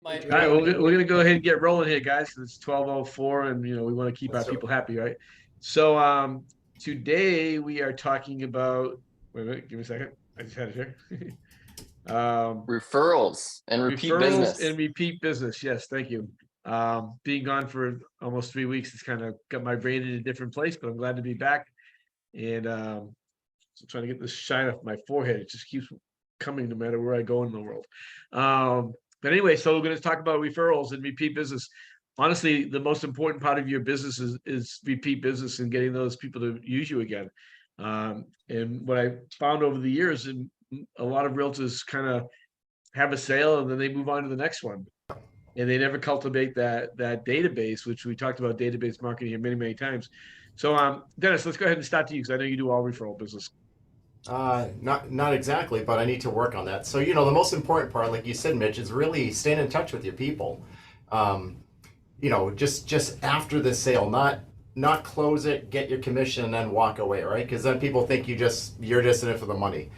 All right, we're gonna go ahead and get rolling here, guys. It's 12:04, and we want to keep our people happy, right? So, today we are talking about. Wait a minute, give me a second. I just had it here. Referrals and repeat Referrals business. and repeat business. Yes, thank you. Being gone for almost 3 weeks, it's kind of got my brain in a different place, but I'm glad to be back. And so trying to get this shine off my forehead. It just keeps coming no matter where I go in the world. But anyway, so we're going to talk about referrals and repeat business. Honestly, the most important part of your business is repeat business and getting those people to use you again. And what I found over the years, and a lot of realtors kind of have a sale and then they move on to the next one. And they never cultivate that database, which we talked about database marketing here many, many times. So, Dennis, let's go ahead and start to you because I know you do all referral business. Not exactly, but I need to work on that. So, the most important part, like you said, Mitch, is really staying in touch with your people. Just after the sale, not close it, get your commission, and then walk away, right? Because then people think you're just in it for the money.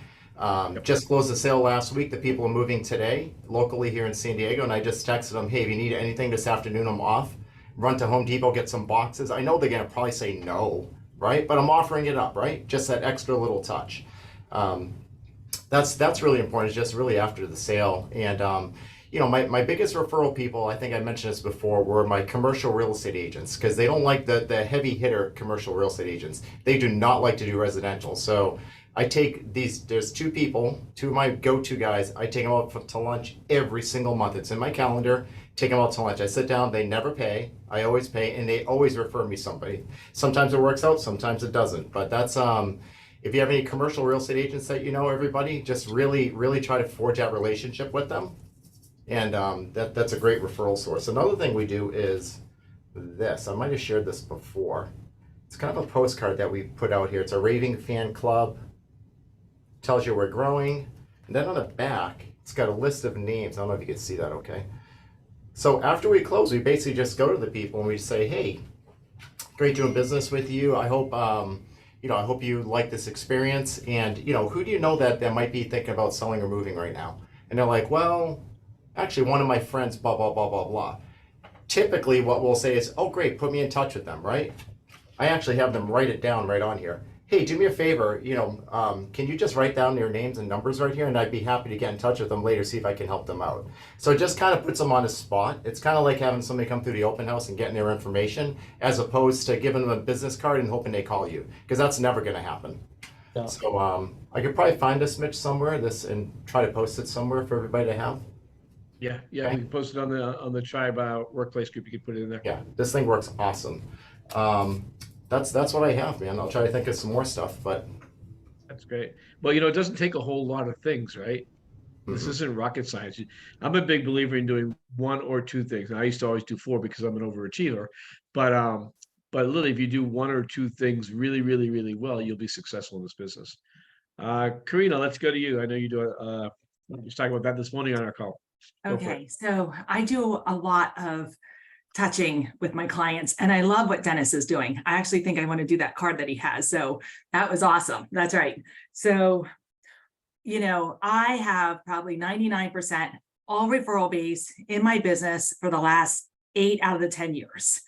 Just closed the sale last week. The people are moving today, locally here in San Diego, and I just texted them, hey, if you need anything this afternoon, I'm off. Run to Home Depot, get some boxes. I know they're gonna probably say no, right? But I'm offering it up, right? Just that extra little touch. That's really important. It's just really after the sale. And my biggest referral people, I think I mentioned this before, were my commercial real estate agents, because they don't like the heavy hitter commercial real estate agents. They do not like to do residential. So I take there's two of my go-to guys. I take them out to lunch every single month. It's in my calendar. Take them out to lunch. I sit down, they never pay. I always pay, and they always refer me somebody. Sometimes it works out, sometimes it doesn't. But that's if you have any commercial real estate agents that everybody, just really, really try to forge that relationship with them. And that's a great referral source. Another thing we do is this. I might have shared this before. It's kind of a postcard that we put out here. It's a raving fan club. Tells you we're growing. And then on the back, it's got a list of names. I don't know if you can see that okay. So after we close, we basically just go to the people and we say, hey, great doing business with you. I hope I hope you like this experience. And who do you know that might be thinking about selling or moving right now? And they're like, well, actually one of my friends, blah, blah, blah, blah, blah. Typically what we'll say is, oh great, put me in touch with them, right? I actually have them write it down right on here. Hey, do me a favor, can you just write down their names and numbers right here? And I'd be happy to get in touch with them later, see if I can help them out. So it just kind of puts them on the spot. It's kind of like having somebody come through the open house and getting their information, as opposed to giving them a business card and hoping they call you, because that's never going to happen. Yeah. So I could probably find this, Mitch, somewhere, and try to post it somewhere for everybody to have. Yeah, okay. You can post it on the Tribe workplace group. You can put it in there. Yeah, this thing works awesome. That's what I have, man. I'll try to think of some more stuff, but that's great. Well, it doesn't take a whole lot of things, right? Mm-hmm. This isn't rocket science. I'm a big believer in doing one or two things. And I used to always do four because I'm an overachiever, but literally, if you do one or two things really, really, really well, you'll be successful in this business. Karina, let's go to you. I know you do. We were talking about that this morning on our call. Okay, so I do a lot of touching with my clients, and I love what Dennis is doing. I actually think I want to do that card that he has. So that was awesome. That's right. So, I have probably 99% all referral based in my business for the last 8 out of the 10 years.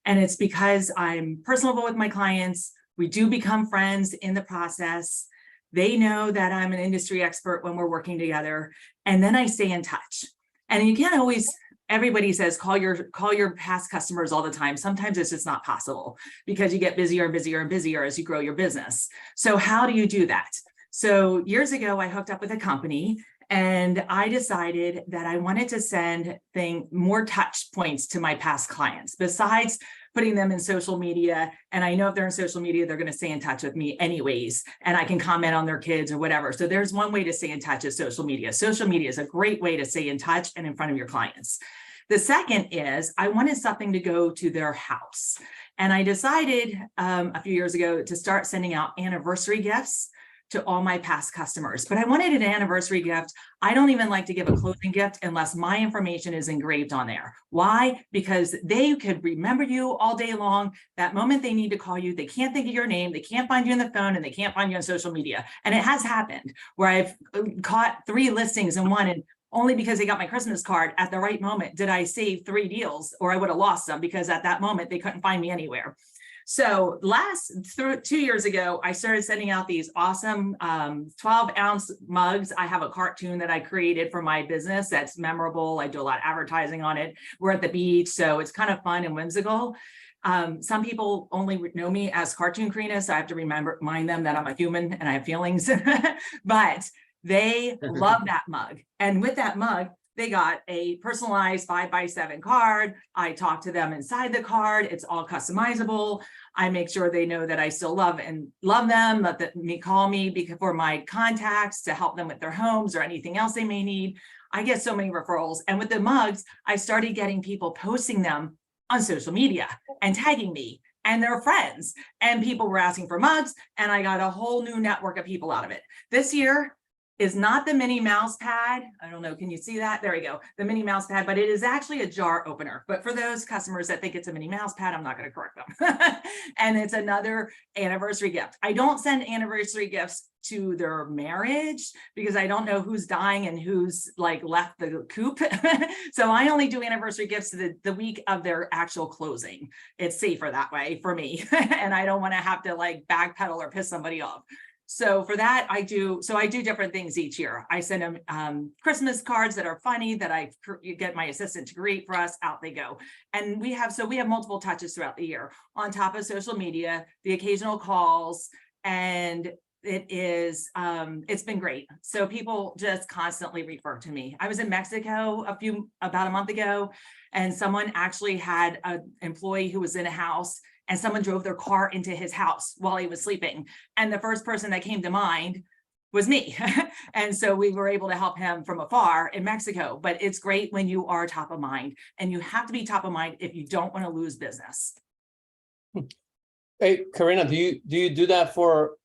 And it's because I'm personable with my clients. We do become friends in the process. They know that I'm an industry expert when we're working together. And then I stay in touch. And you can't always, everybody says, call your past customers all the time. Sometimes it's just not possible because you get busier and busier and busier as you grow your business. So how do you do that? So years ago, I hooked up with a company and I decided that I wanted to send more touch points to my past clients besides putting them in social media. And I know if they're in social media, they're going to stay in touch with me anyways, and I can comment on their kids or whatever. So there's one way to stay in touch is social media. Social media is a great way to stay in touch and in front of your clients. The second is I wanted something to go to their house. And I decided a few years ago to start sending out anniversary gifts to all my past customers, but I wanted an anniversary gift. I don't even like to give a closing gift unless my information is engraved on there. Why? Because they could remember you all day long. That moment they need to call you, they can't think of your name, they can't find you on the phone, and they can't find you on social media. And it has happened where I've caught 3 listings in one, and only because they got my Christmas card at the right moment. Did I save 3 deals, or I would have lost them because at that moment they couldn't find me anywhere. So 2 years ago, I started sending out these awesome 12-ounce mugs. I have a cartoon that I created for my business that's memorable. I do a lot of advertising on it. We're at the beach, so it's kind of fun and whimsical. Some people only know me as Cartoon Karina, so I have to remind them that I'm a human and I have feelings, but they love that mug. And with that mug, they got a personalized 5x7 card. I talk to them inside the card. It's all customizable. I make sure they know that I still love them, let me call me for my contacts to help them with their homes or anything else they may need. I get so many referrals. And with the mugs, I started getting people posting them on social media and tagging me and their friends. And people were asking for mugs, and I got a whole new network of people out of it. This year is not the mini mouse pad. I don't know, can you see that? There we go, the mini mouse pad, but it is actually a jar opener. But for those customers that think it's a mini mouse pad, I'm not gonna correct them. And it's another anniversary gift. I don't send anniversary gifts to their marriage because I don't know who's dying and who's like left the coop. So I only do anniversary gifts the week of their actual closing. It's safer that way for me. And I don't wanna have to like backpedal or piss somebody off. So for that, I do different things each year. I send them Christmas cards that are funny that I get my assistant to create for us. Out they go. And we have multiple touches throughout the year on top of social media, the occasional calls, and it's been great. So people just constantly refer to me. I was in Mexico about a month ago, and someone actually had an employee who was in a house, and someone drove their car into his house while he was sleeping. And the first person that came to mind was me. And so we were able to help him from afar in Mexico. But it's great when you are top of mind, and you have to be top of mind if you don't want to lose business. Hey, Karina, do you do that for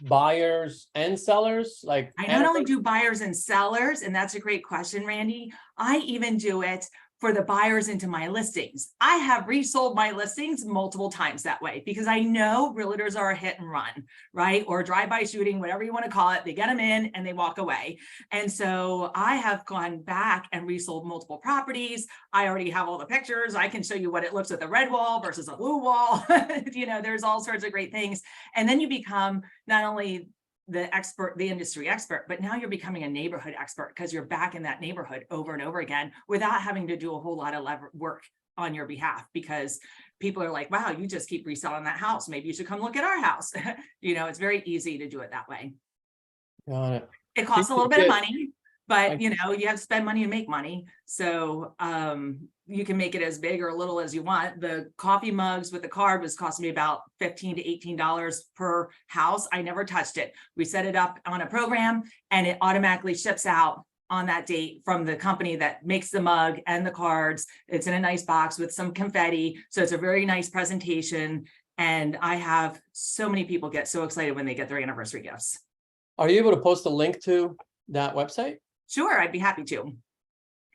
buyers and sellers? Like, I not only do buyers and sellers, and that's a great question, Randy. I even do it for the buyers into my listings. I have resold my listings multiple times that way because I know realtors are a hit and run, right? Or drive-by shooting, whatever you want to call it. They get them in and they walk away. And so I have gone back and resold multiple properties. I already have all the pictures. I can show you what it looks with a red wall versus a blue wall. You know, there's all sorts of great things. And then you become not only the expert, the industry expert, but now you're becoming a neighborhood expert because you're back in that neighborhood over and over again without having to do a whole lot of work on your behalf, because people are like, wow, you just keep reselling that house. Maybe you should come look at our house. You know, it's very easy to do it that way. Got it. It costs a little bit of money, but you know, you have to spend money and make money. So you can make it as big or little as you want. The coffee mugs with the card was costing me about $15 to $18 per house. I never touched it. We set it up on a program and it automatically ships out on that date from the company that makes the mug and the cards. It's in a nice box with some confetti. So it's a very nice presentation. And I have so many people get so excited when they get their anniversary gifts. Are you able to post a link to that website? Sure, I'd be happy to.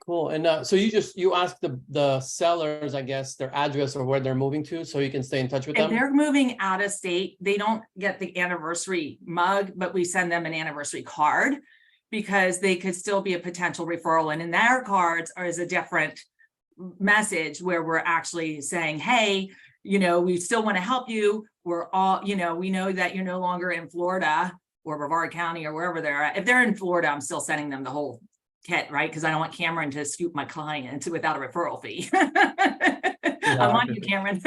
Cool. And so you ask the sellers, I guess, their address or where they're moving to, so you can stay in touch with them? If they're moving out of state, they don't get the anniversary mug, but we send them an anniversary card because they could still be a potential referral. And in their cards is a different message where we're actually saying, hey, you know, we still want to help you. We're all, you know, we know that you're no longer in Florida or Brevard County or wherever they're at. If they're in Florida, I'm still sending them the whole kit, right? Because I don't want Cameron to scoop my client without a referral fee. I'm on you, Cameron.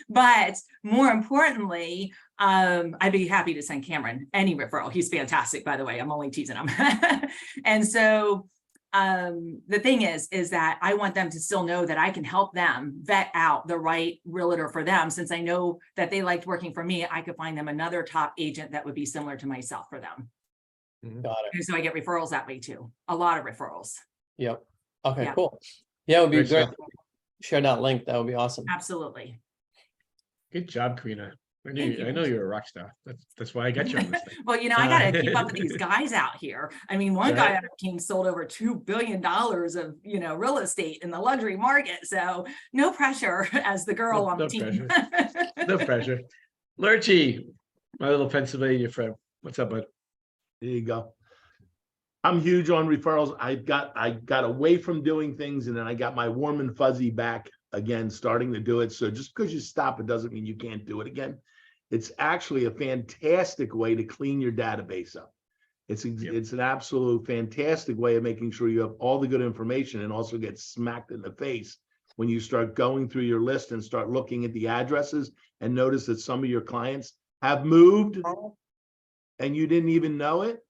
But more importantly, I'd be happy to send Cameron any referral. He's fantastic, by the way. I'm only teasing him. And so the thing is that I want them to still know that I can help them vet out the right realtor for them. Since I know that they liked working for me, I could find them another top agent that would be similar to myself for them. Got it. And so I get referrals that way too. A lot of referrals. Yep. Okay, Yeah. cool. Yeah, it would be Great great. stuff. Share that link. That would be awesome. Absolutely. Good job, Karina. Thank I you. know you're a rock star. That's why I got you on this thing. Well, you know, I got to keep up with these guys out here. I mean, one guy Right. on our team sold over $2 billion of, you know, real estate in the luxury market. So no pressure as the girl on the team. No pressure. Lurchy, my little Pennsylvania friend. What's up, bud? There you go. I'm huge on referrals. I got away from doing things, and then I got my warm and fuzzy back again, starting to do it. So just because you stop, it doesn't mean you can't do it again. It's actually a fantastic way to clean your database up. It's an absolute fantastic way of making sure you have all the good information, and also get smacked in the face when you start going through your list and start looking at the addresses and notice that some of your clients have moved and you didn't even know it.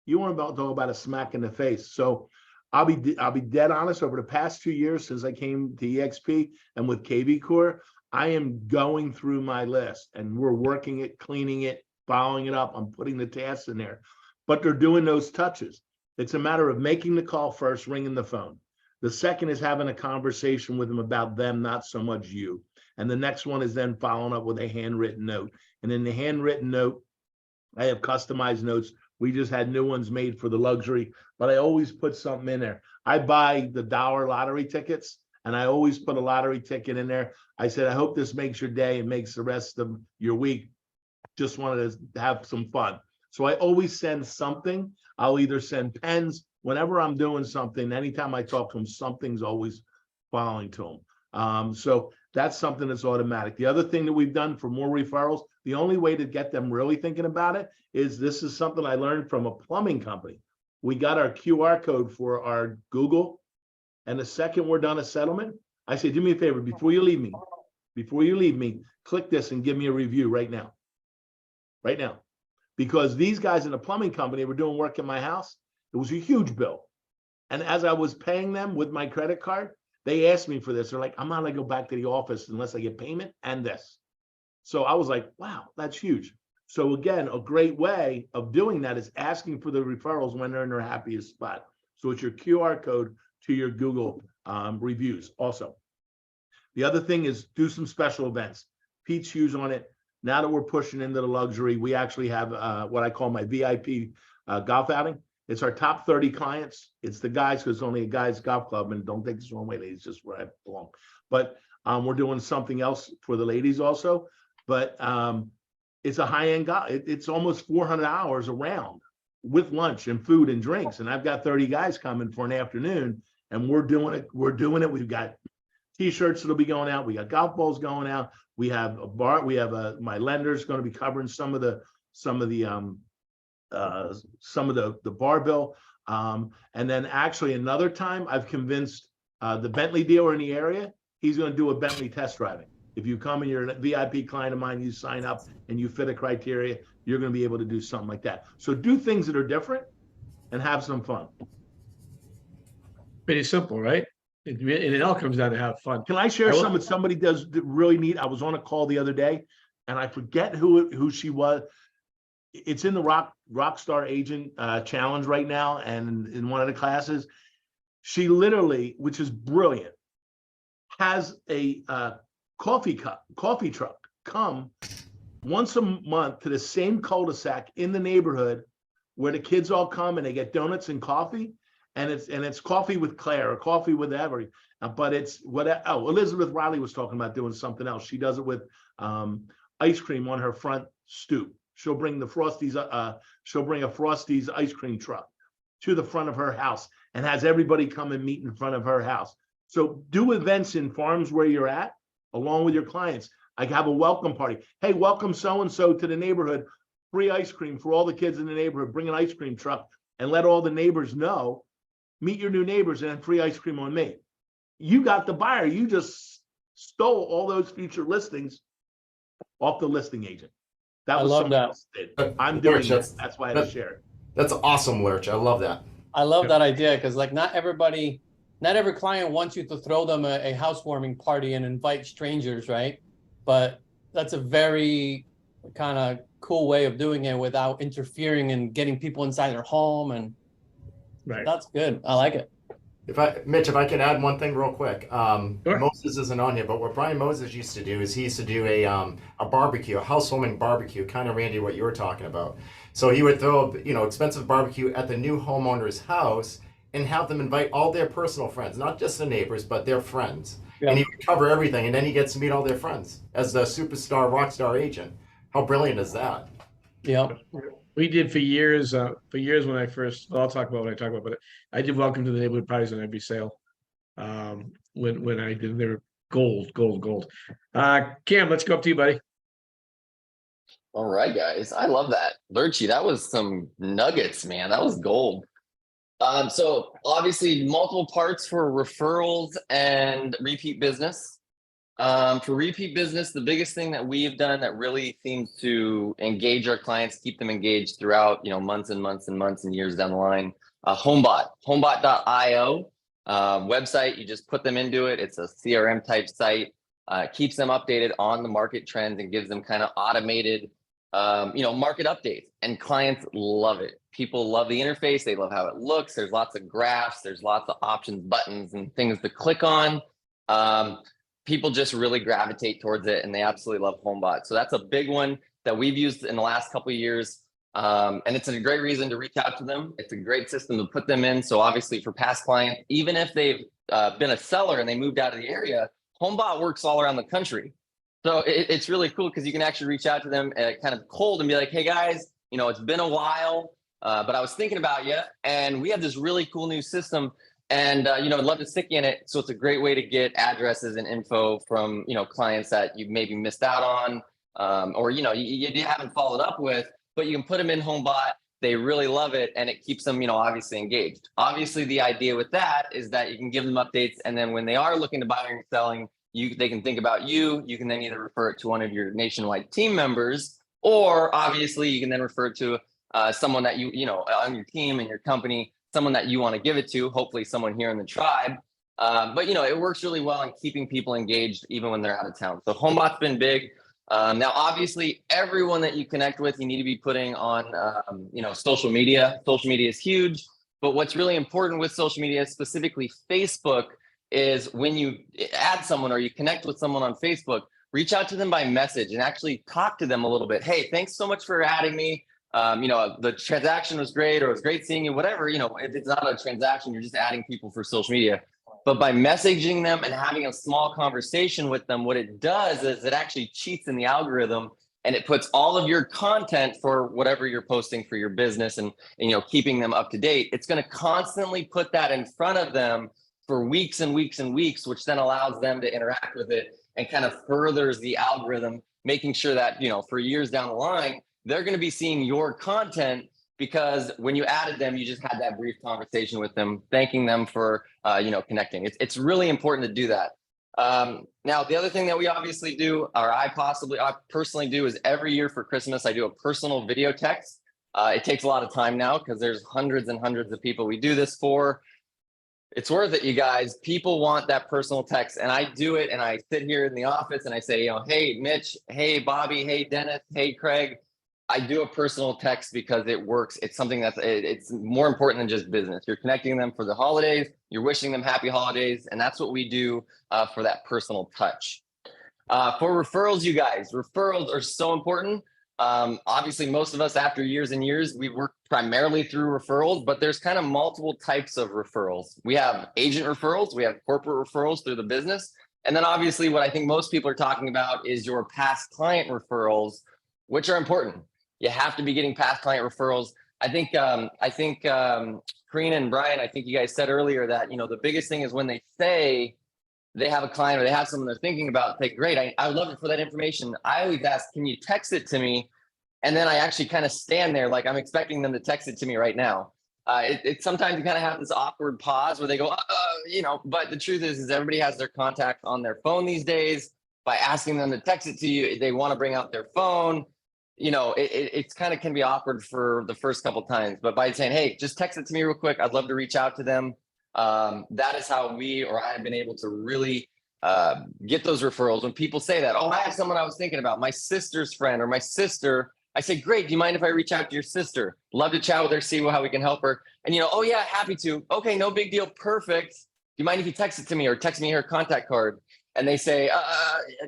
You want to talk about a smack in the face. So I'll be dead honest. Over the past 2 years since I came to EXP and with KV Core, I am going through my list, and we're working it, cleaning it, following it up. I'm putting the tasks in there, but they're doing those touches. It's a matter of making the call first, ringing the phone. The second is having a conversation with them about them, not so much you. And the next one is then following up with a handwritten note. And in the handwritten note, I have customized notes. We just had new ones made for the luxury, but I always put something in there. I buy the dollar lottery tickets, and I always put a lottery ticket in there. I said, I hope this makes your day and makes the rest of your week. Just wanted to have some fun. So I always send something. I'll either send pens whenever I'm doing something. Anytime I talk to them, something's always following to them. So that's something that's automatic. The other thing that we've done for more referrals, the only way to get them really thinking about it is, this is something I learned from a plumbing company. We got our QR code for our Google, and the second we're done a settlement, I say, do me a favor, before you leave me, click this and give me a review right now. Right now. Because these guys in the plumbing company were doing work in my house. It was a huge bill. And as I was paying them with my credit card, they asked me for this. They're like, I'm not gonna go back to the office unless I get payment and this. So I was like, wow, that's huge. So again, a great way of doing that is asking for the referrals when they're in their happiest spot. So it's your QR code to your Google reviews also. The other thing is do some special events. Pete's huge on it. Now that we're pushing into the luxury, we actually have what I call my VIP golf outing. It's our top 30 clients. It's the guys, because it's only a guys golf club, and don't take this the wrong way, ladies, just where I belong. But we're doing something else for the ladies also. But it's a high-end golf. It's almost 400 hours around with lunch and food and drinks. And I've got 30 guys coming for an afternoon, and we're doing it. We've got T-shirts that'll be going out. We got golf balls going out. We have a bar. We have my lender's going to be covering some of the bar bill. And then actually another time I've convinced the Bentley dealer in the area, he's going to do a Bentley test driving. If you come and you're a VIP client of mine, you sign up and you fit a criteria, you're going to be able to do something like that. So do things that are different and have some fun. Pretty simple, right? And it all comes down to have fun. Can I share something somebody does really neat? I was on a call the other day, and I forget who she was. It's in the Rockstar Agent Challenge right now, and in one of the classes, she literally, which is brilliant, has a coffee truck come once a month to the same cul-de-sac in the neighborhood where the kids all come and they get donuts and coffee. And it's coffee with Claire or coffee with every, but it's what? Oh, Elizabeth Riley was talking about doing something else. She does it with ice cream on her front stoop. She'll bring the Frosties. She'll bring a Frosties ice cream truck to the front of her house and has everybody come and meet in front of her house. So do events in farms where you're at, along with your clients. I have a welcome party. Hey, welcome so and so to the neighborhood. Free ice cream for all the kids in the neighborhood. Bring an ice cream truck and let all the neighbors know. Meet your new neighbors and free ice cream on me. You got the buyer. You just stole all those future listings off the listing agent. That was something else did. I'm doing that. That's why I had to share it. That's awesome, Lurch. I love that. I love that idea, because like not every client wants you to throw them a housewarming party and invite strangers, right? But that's a very kind of cool way of doing it without interfering and getting people inside their home. And Right. That's good. I like it. Mitch, if I can add one thing real quick. Sure. Moses isn't on here, but what Brian Moses used to do is he used to do a barbecue, a housewarming barbecue, kind of Randy, what you were talking about. So he would throw, expensive barbecue at the new homeowner's house and have them invite all their personal friends, not just the neighbors, but their friends. Yeah. And he would cover everything, and then he gets to meet all their friends as the superstar rock star agent. How brilliant is that? Yeah. We did for years when I first, well, I'll talk about what I talk about, but I did welcome to the neighborhood parties on every sale. When I did, they were gold, gold, gold. Cam, let's go up to you, buddy. All right, guys. I love that. Lurchy, that was some nuggets, man. That was gold. So obviously multiple parts for referrals and repeat business. For repeat business, the biggest thing that we've done that really seems to engage our clients, keep them engaged throughout, months and months and months and years down the line. homebot.io website. You just put them into it. It's a CRM type site. Keeps them updated on the market trends and gives them kind of automated, market updates, and clients love it. People love the interface. They love how it looks. There's lots of graphs. There's lots of options, buttons, and things to click on. People just really gravitate towards it, and they absolutely love HomeBot. So that's a big one that we've used in the last couple of years. And it's a great reason to reach out to them. It's a great system to put them in. So obviously for past clients, even if they've been a seller and they moved out of the area, HomeBot works all around the country. So it's really cool because you can actually reach out to them kind of cold and be like, hey guys, it's been a while, but I was thinking about you, and we have this really cool new system, and I'd love to stick you in it. So it's a great way to get addresses and info from clients that you maybe missed out on, or you haven't followed up with, but you can put them in HomeBot. They really love it, and it keeps them obviously engaged. Obviously the idea with that is that you can give them updates, and then when they are looking to buy or selling, they can think about you. You can then either refer it to one of your nationwide team members, or obviously you can then refer it to someone that on your team and your company, someone that you want to give it to, hopefully someone here in the tribe. But it works really well in keeping people engaged even when they're out of town. So HomeBot's been big. Now, obviously, everyone that you connect with, you need to be putting on, social media. Social media is huge, but what's really important with social media, specifically Facebook, is when you add someone or you connect with someone on Facebook, reach out to them by message and actually talk to them a little bit. Hey, thanks so much for adding me. The transaction was great, or it was great seeing you, whatever. If it's not a transaction, you're just adding people for social media. But by messaging them and having a small conversation with them, what it does is it actually cheats in the algorithm, and it puts all of your content for whatever you're posting for your business and keeping them up to date. It's going to constantly put that in front of them for weeks and weeks and weeks, which then allows them to interact with it and kind of furthers the algorithm, making sure that, for years down the line, they're going to be seeing your content, because when you added them, you just had that brief conversation with them, thanking them for, connecting. It's really important to do that. Now, the other thing that we obviously do, or I personally do, is every year for Christmas, I do a personal video text. It takes a lot of time now because there's hundreds and hundreds of people we do this for. It's worth it, you guys. People want that personal text, and I do it. And I sit here in the office and I say, hey, Mitch, hey, Bobby, hey, Dennis, hey, Craig. I do a personal text because it works. It's something it's more important than just business. You're connecting them for the holidays. You're wishing them happy holidays. And that's what we do for that personal touch. For referrals, you guys, referrals are so important. Obviously, most of us, after years and years, we work primarily through referrals, but there's kind of multiple types of referrals. We have agent referrals. We have corporate referrals through the business. And then obviously what I think most people are talking about is your past client referrals, which are important. You have to be getting past client referrals. I think Karina and Brian, I think you guys said earlier that, the biggest thing is when they say they have a client or they have someone they're thinking about, say, great, I would love it for that information. I always ask, can you text it to me? And then I actually kind of stand there like I'm expecting them to text it to me right now. Sometimes you kind of have this awkward pause where they go, but the truth is everybody has their contact on their phone these days. By asking them to text it to you, they want to bring out their phone. It's kind of can be awkward for the first couple times, but by saying, hey, just text it to me real quick, I'd love to reach out to them. That is how I have been able to really get those referrals. When people say that, I have someone I was thinking about, my sister's friend or my sister, I say, great, do you mind if I reach out to your sister? Love to chat with her, see how we can help her. And oh yeah, happy to. Okay, no big deal, perfect. Do you mind if you text it to me or text me her contact card? And they say,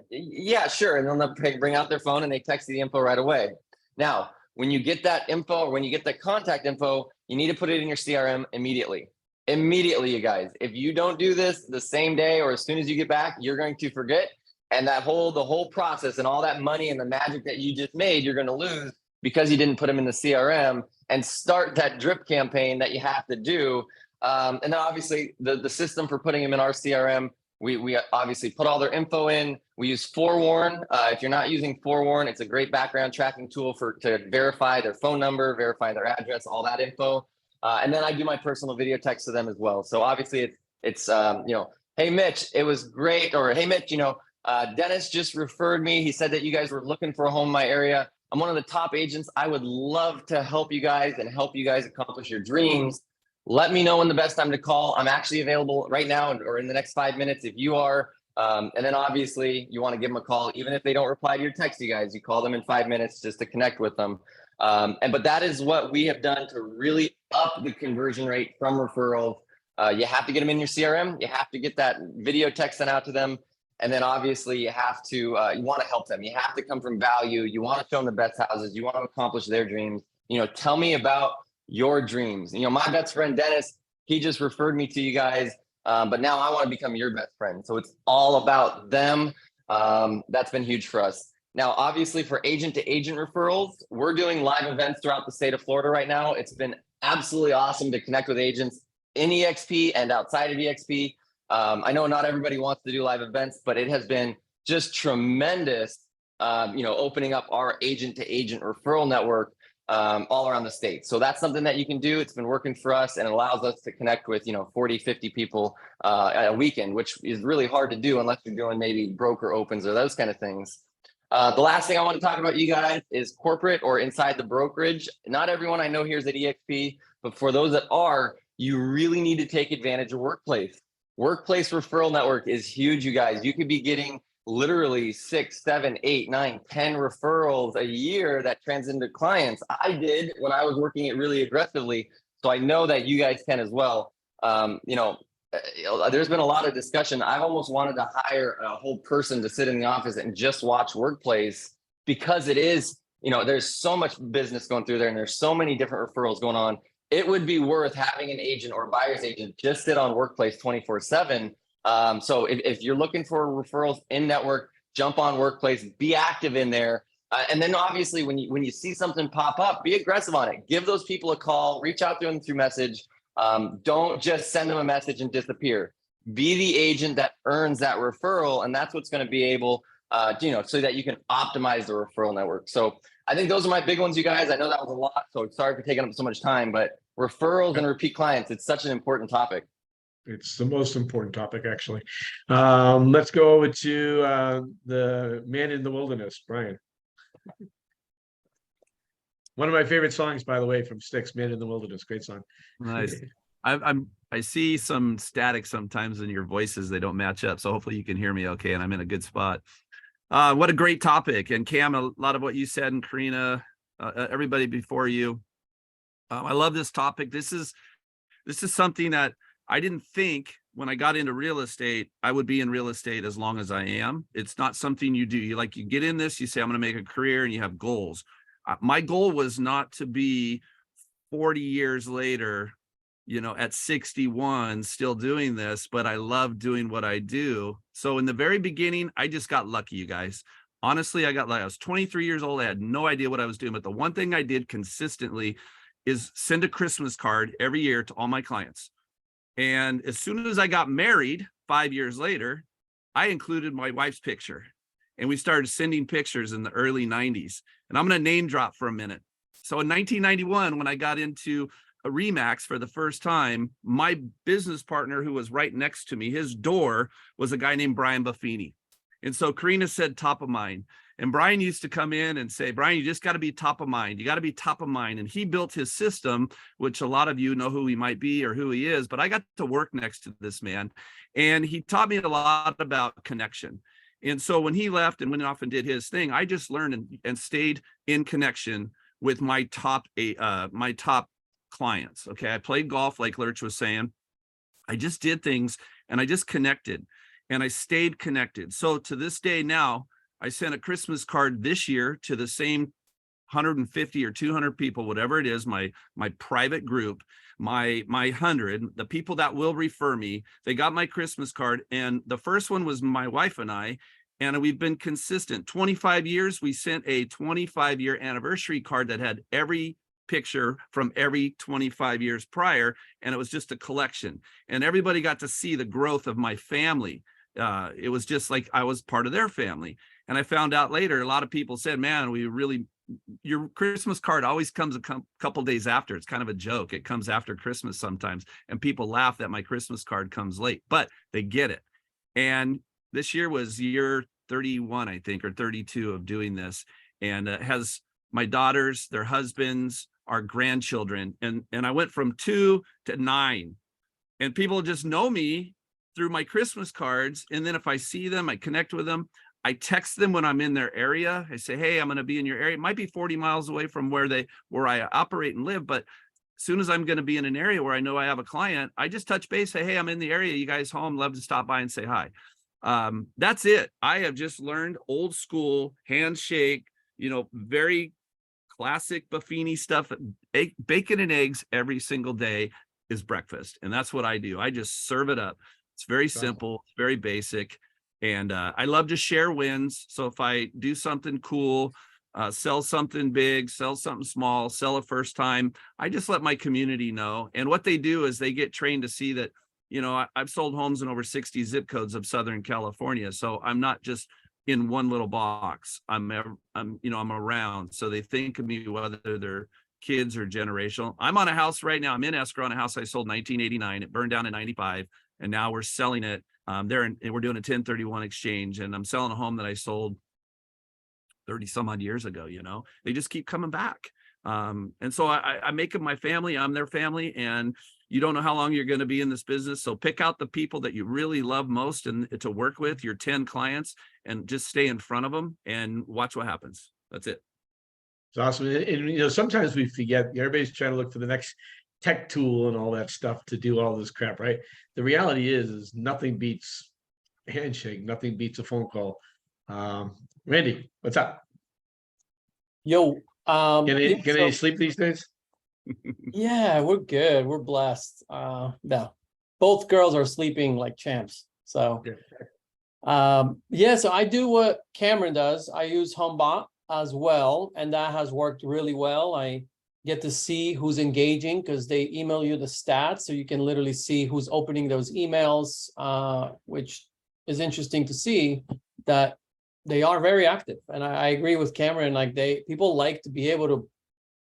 yeah, sure. And then they'll bring out their phone and they text you the info right away. Now, when you get that info or when you get the contact info, you need to put it in your CRM immediately. Immediately, you guys. If you don't do this the same day or as soon as you get back, you're going to forget. And the whole process and all that money and the magic that you just made, you're going to lose because you didn't put them in the CRM and start that drip campaign that you have to do. And then obviously the system for putting them in our CRM, we obviously put all their info in. We use Forewarn. If you're not using Forewarn, it's a great background tracking tool to verify their phone number, verify their address, all that info. And then I do my personal video text to them as well. So obviously it's hey Mitch, it was great. Or hey Mitch, Dennis just referred me. He said that you guys were looking for a home in my area. I'm one of the top agents. I would love to help you guys and help you guys accomplish your dreams. Let me know when the best time to call. I'm actually available right now or in the next 5 minutes if you are. And then obviously you want to give them a call, even if they don't reply to your text, you guys, you call them in 5 minutes just to connect with them. But that is what we have done to really up the conversion rate from referrals. You have to get them in your CRM. You have to get that video text sent out to them. And then obviously you have to, you want to help them. You have to come from value. You want to show them the best houses. You want to accomplish their dreams. Tell me about your dreams. My best friend, Dennis, he just referred me to you guys. But now I want to become your best friend. So it's all about them. That's been huge for us. Now, obviously for agent to agent referrals, we're doing live events throughout the state of Florida right now. It's been absolutely awesome to connect with agents in EXP and outside of EXP. I know not everybody wants to do live events, but it has been just tremendous, opening up our agent to agent referral network all around the state. So that's something that you can do. It's been working for us and it allows us to connect with, 40, 50 people at a weekend, which is really hard to do unless you're doing maybe broker opens or those kind of things. The last thing I want to talk about, you guys, is corporate or inside the brokerage. Not everyone I know here is at EXP, but for those that are, you really need to take advantage of Workplace. Workplace referral network is huge, you guys. You could be getting literally 6, 7, 8, 9, 10 referrals a year that trans into clients. I did when I was working it really aggressively. So I know that you guys can as well. There's been a lot of discussion. I've almost wanted to hire a whole person to sit in the office and just watch Workplace because it is, there's so much business going through there and there's so many different referrals going on. It would be worth having an agent or a buyer's agent just sit on Workplace 24/7. So if you're looking for referrals in network, jump on Workplace, be active in there. And then obviously when you see something pop up, be aggressive on it. Give those people a call, reach out to them through message. Don't just send them a message and disappear. Be the agent that earns that referral. And that's what's going to be able, so that you can optimize the referral network. So I think those are my big ones, you guys. I know that was a lot, so sorry for taking up so much time, but referrals and repeat clients, it's such an important topic. It's the most important topic, actually. Let's go over to the Man in the Wilderness, Brian. One of my favorite songs, by the way, from Styx, Man in the Wilderness. Great song. Nice. I see some static sometimes in your voices. They don't match up. So hopefully you can hear me okay, and I'm in a good spot. What a great topic. And Cam, a lot of what you said, and Karina, everybody before you. I love this topic. This is something that I didn't think when I got into real estate, I would be in real estate as long as I am. It's not something you do. You get in this, you say, I'm going to make a career, and you have goals. My goal was not to be 40 years later, at 61, still doing this, but I love doing what I do. So in the very beginning, I just got lucky, you guys. Honestly, I was 23 years old. I had no idea what I was doing, but the one thing I did consistently is send a Christmas card every year to all my clients. And as soon as I got married 5 years later, I included my wife's picture, and we started sending pictures in the early 90s. And I'm going to name drop for a minute. So in 1991, when I got into a Remax for the first time, my business partner who was right next to me, his door was a guy named Brian Buffini. And so Karina said top of mind. And Brian used to come in and say, Brian, you just got to be top of mind. You got to be top of mind. And he built his system, which a lot of you know who he might be or who he is, but I got to work next to this man. And he taught me a lot about connection. And so when he left and went off and did his thing, I just learned and stayed in connection with my top clients. Okay. I played golf, like Lurch was saying. I just did things and I just connected and I stayed connected. So to this day now, I sent a Christmas card this year to the same 150 or 200 people, whatever it is, my private group, my 100, the people that will refer me. They got my Christmas card, and the first one was my wife and I, And we've been consistent. 25 years, we sent a 25-year anniversary card that had every picture from every 25 years prior, and it was just a collection. And everybody got to see the growth of my family. It was just like I was part of their family. And I found out later, a lot of people said, man, your Christmas card always comes a couple days after. It's kind of a joke. It comes after Christmas sometimes. And people laugh that my Christmas card comes late, but they get it. And this year was year 31, I think, or 32 of doing this. And it has my daughters, their husbands, our grandchildren. And I went from 2 to 9. And people just know me through my Christmas cards. And then if I see them, I connect with them. I text them when I'm in their area. I say, hey, I'm going to be in your area. It might be 40 miles away from where I operate and live, but as soon as I'm going to be in an area where I know I have a client, I just touch base, say, hey, I'm in the area. You guys home? Love to stop by and say hi. That's it. I have just learned old school handshake, very classic Buffini stuff. Bacon and eggs every single day is breakfast. And that's what I do. I just serve it up. It's very simple, it's very basic. And I love to share wins. So if I do something cool, sell something big, sell something small, sell a first time, I just let my community know. And what they do is they get trained to see that, I've sold homes in over 60 zip codes of Southern California. So I'm not just in one little box. I'm around. So they think of me, whether they're kids or generational. I'm on a house right now. I'm in escrow on a house I sold in 1989. It burned down in 95. And now we're selling it. We're doing a 1031 exchange, and I'm selling a home that I sold 30 some odd years ago. They just keep coming back. And so I make them my family. I'm their family, and you don't know how long you're going to be in this business. So pick out the people that you really love most and to work with, your 10 clients, and just stay in front of them and watch what happens. That's it. It's awesome. And sometimes we forget, everybody's trying to look for the next tech tool and all that stuff to do all this crap, right? The reality is nothing beats a handshake, nothing beats a phone call. Randy, what's up? Yo, Get any sleep these days? yeah, we're good. We're blessed. No, both girls are sleeping like champs. So, so I do what Cameron does. I use HomeBot as well, and that has worked really well. I get to see who's engaging because they email you the stats, so you can literally see who's opening those emails, which is interesting to see that they are very active. And I agree with Cameron, like people like to be able to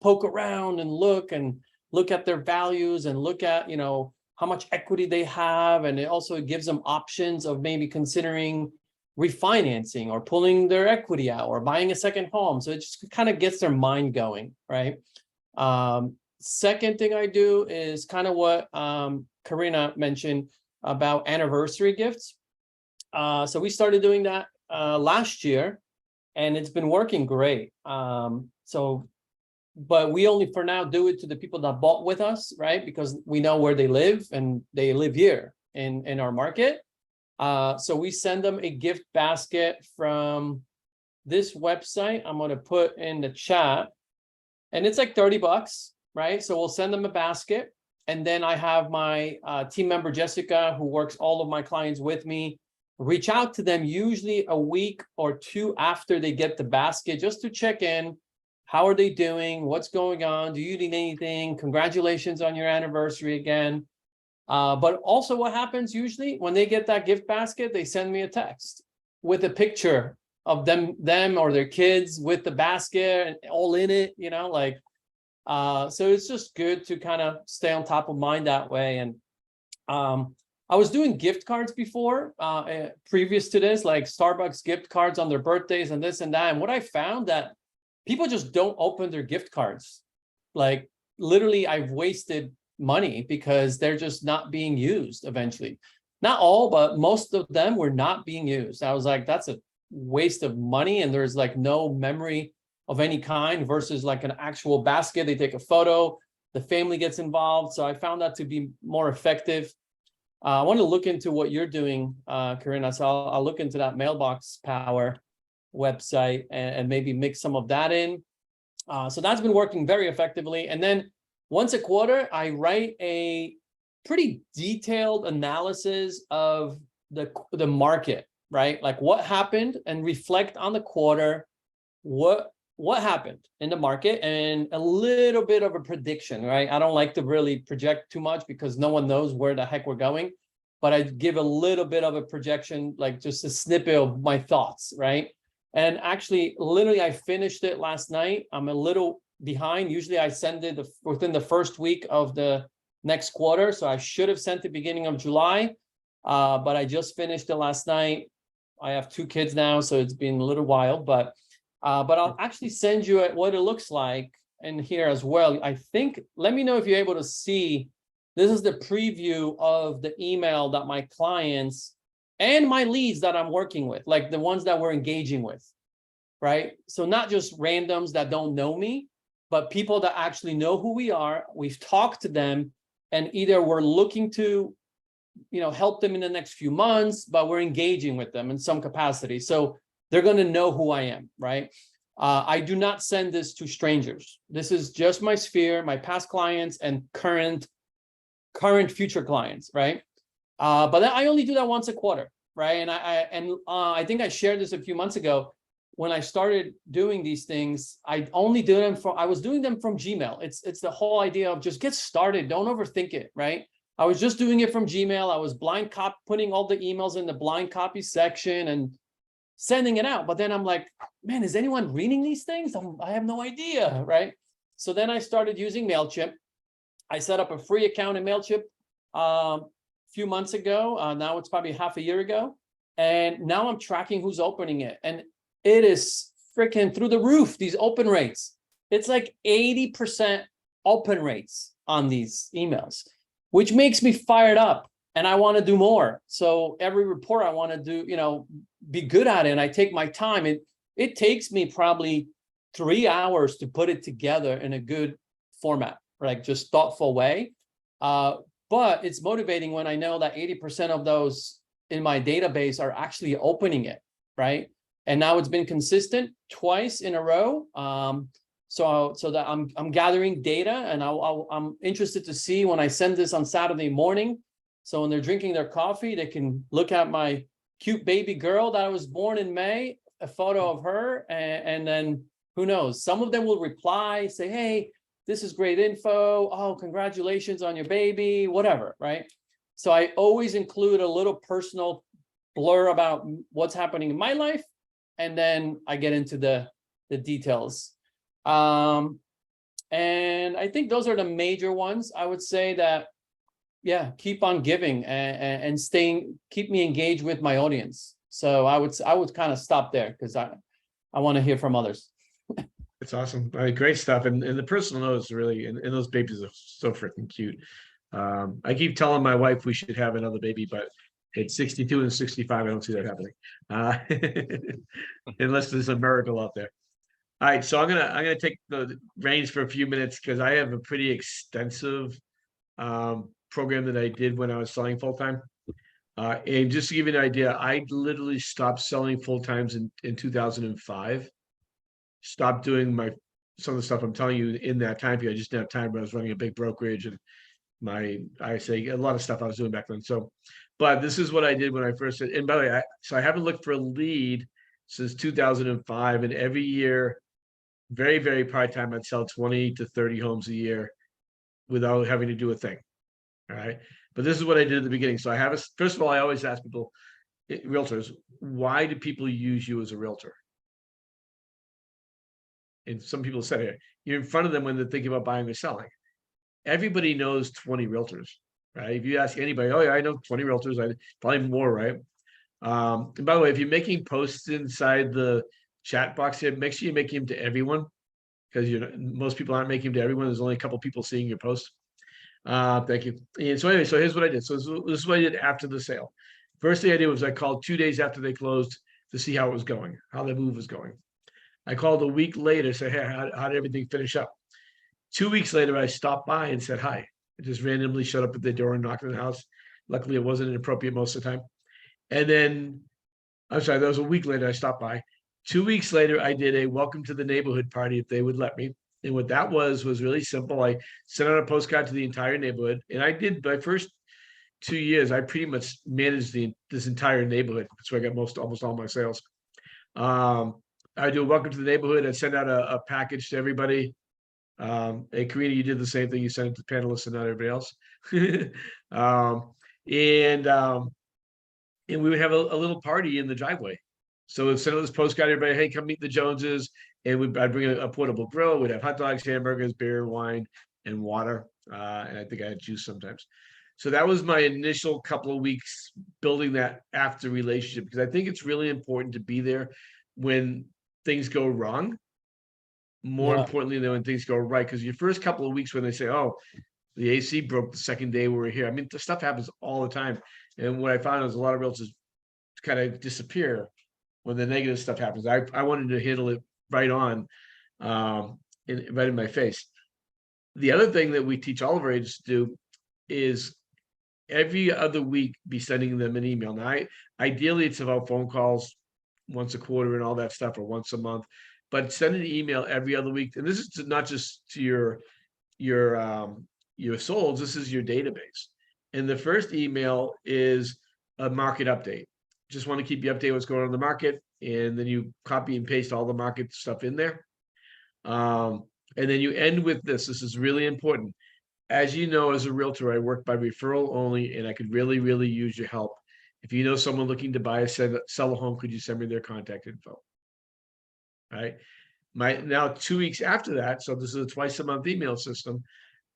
poke around and look at their values and look at, how much equity they have. And it also gives them options of maybe considering refinancing or pulling their equity out or buying a second home. So it just kind of gets their mind going, right? Second thing I do is kind of what Karina mentioned about anniversary gifts. So we started doing that last year, and it's been working great. But we only for now do it to the people that bought with us, right? Because we know where they live, and they live here in our market. So we send them a gift basket from this website. I'm going to put in the chat, and it's like $30, right? So we'll send them a basket. And then I have my team member, Jessica, who works all of my clients with me, reach out to them usually a week or two after they get the basket, just to check in. How are they doing? What's going on? Do you need anything? Congratulations on your anniversary again. But also what happens usually when they get that gift basket, they send me a text with a picture of them or their kids with the basket and all in it, so it's just good to kind of stay on top of mind that way. And I was doing gift cards before, previous to this, like Starbucks gift cards on their birthdays and this and that. And what I found that people just don't open their gift cards. Like literally I've wasted money because they're just not being used eventually. Not all, but most of them were not being used. I was like, that's a waste of money. And there's like no memory of any kind versus like an actual basket. They take a photo, the family gets involved. So I found that to be more effective. I want to look into what you're doing, Karina. So I'll look into that Mailbox Power website and maybe mix some of that in. So that's been working very effectively. And then once a quarter, I write a pretty detailed analysis of the market, right? Like what happened, and reflect on the quarter, what happened in the market, and a little bit of a prediction, right? I don't like to really project too much because no one knows where the heck we're going, but I give a little bit of a projection, like just a snippet of my thoughts, right? And actually, literally, I finished it last night. I'm a little behind. Usually I send it within the first week of the next quarter. So I should have sent it beginning of July, but I just finished it last night. I have 2 kids now, so it's been a little while, but I'll actually send you what it looks like in here as well. I think, let me know if you're able to see. This is the preview of the email that my clients and my leads that I'm working with, like the ones that we're engaging with, right? So not just randoms that don't know me, but people that actually know who we are. We've talked to them, and either we're looking to, help them in the next few months, but we're engaging with them in some capacity. So they're going to know who I am, right? I do not send this to strangers. This is just my sphere, my past clients, and current future clients, right? But I only do that once a quarter, right? And I think I shared this a few months ago. When I started doing these things, I was doing them from Gmail. It's the whole idea of just get started, don't overthink it, right? I was just doing it from Gmail. I was putting all the emails in the blind copy section and sending it out. But then I'm like, man, is anyone reading these things? I have no idea, right? So then I started using MailChimp. I set up a free account in MailChimp a few months ago. Now it's probably half a year ago. And now I'm tracking who's opening it. And it is freaking through the roof, these open rates. It's like 80% open rates on these emails, which makes me fired up. And I want to do more. So every report I want to do, be good at it. And I take my time. It takes me probably 3 hours to put it together in a good format, like just thoughtful way. But it's motivating when I know that 80% of those in my database are actually opening it, right? And now it's been consistent twice in a row. So that I'm gathering data, and I'm interested to see when I send this on Saturday morning. So when they're drinking their coffee, they can look at my cute baby girl that was born in May, a photo of her, and then who knows? Some of them will reply, say, hey, this is great info. Oh, congratulations on your baby, whatever, right? So I always include a little personal blur about what's happening in my life, and then I get into the details. And I think those are the major ones. I would say that, yeah, keep on giving and keep me engaged with my audience. So I would kind of stop there because I want to hear from others. It's awesome. Great stuff. And the personal notes really, and those babies are so freaking cute. I keep telling my wife we should have another baby, but at 62 and 65, I don't see that happening. Unless there's a miracle out there. All right, so I'm gonna take the reins for a few minutes because I have a pretty extensive program that I did when I was selling full time. And just to give you an idea, I literally stopped selling full times in 2005. Stopped doing some of the stuff I'm telling you in that time period. I just didn't have time, but I was running a big brokerage and I say a lot of stuff I was doing back then. So, but this is what I did when I first said, and by the way, I haven't looked for a lead since 2005, and every year, very, very part-time, I'd sell 20 to 30 homes a year without having to do a thing. All right. But this is what I did at the beginning. So first of all, I always ask people, realtors, why do people use you as a realtor? And some people said here, you're in front of them when they're thinking about buying or selling. Everybody knows 20 realtors, right? If you ask anybody, oh yeah, I know 20 realtors, probably more, right? And by the way, if you're making posts inside the chat box here, make sure you're making them to everyone, because most people aren't making them to everyone. There's only a couple people seeing your post. Thank you. And so anyway, so here's what I did. So this is what I did after the sale. First thing I did was I called 2 days after they closed to see how it was going, how the move was going. I called a week later, say, hey, how did everything finish up? 2 weeks later, I stopped by and said hi. I just randomly showed up at the door and knocked on the house. Luckily, it wasn't inappropriate most of the time. And then, I'm sorry, that was a week later, I stopped by. 2 weeks later, I did a welcome to the neighborhood party if they would let me. And what that was really simple. I sent out a postcard to the entire neighborhood. And I did my first 2 years, I pretty much managed this entire neighborhood. That's where I got almost all my sales. I do a welcome to the neighborhood. I send out a package to everybody. Hey, Karina, you did the same thing. You sent it to panelists and not everybody else. And we would have a little party in the driveway. So we'd send out this postcard, everybody, hey, come meet the Joneses. And I'd bring a portable grill. We'd have hot dogs, hamburgers, beer, wine, and water. And I think I had juice sometimes. So that was my initial couple of weeks building that after relationship, because I think it's really important to be there when things go wrong. More importantly than when things go right, because your first couple of weeks when they say, oh, the AC broke the second day we were here. I mean, the stuff happens all the time. And what I found is a lot of realtors kind of disappear when the negative stuff happens. I wanted to handle it right on, right in my face. The other thing that we teach all of our agents to do is every other week be sending them an email. Now, ideally it's about phone calls once a quarter and all that stuff, or once a month, but send an email every other week. And this is not just to your solds, this is your database. And the first email is a market update. Just want to keep you updated what's going on in the market. And then you copy and paste all the market stuff in there. And then you end with this. This is really important. As you know, as a realtor, I work by referral only, and I could really, really use your help. If you know someone looking to buy sell a home, could you send me their contact info? All right. Now 2 weeks after that, so this is a twice a month email system.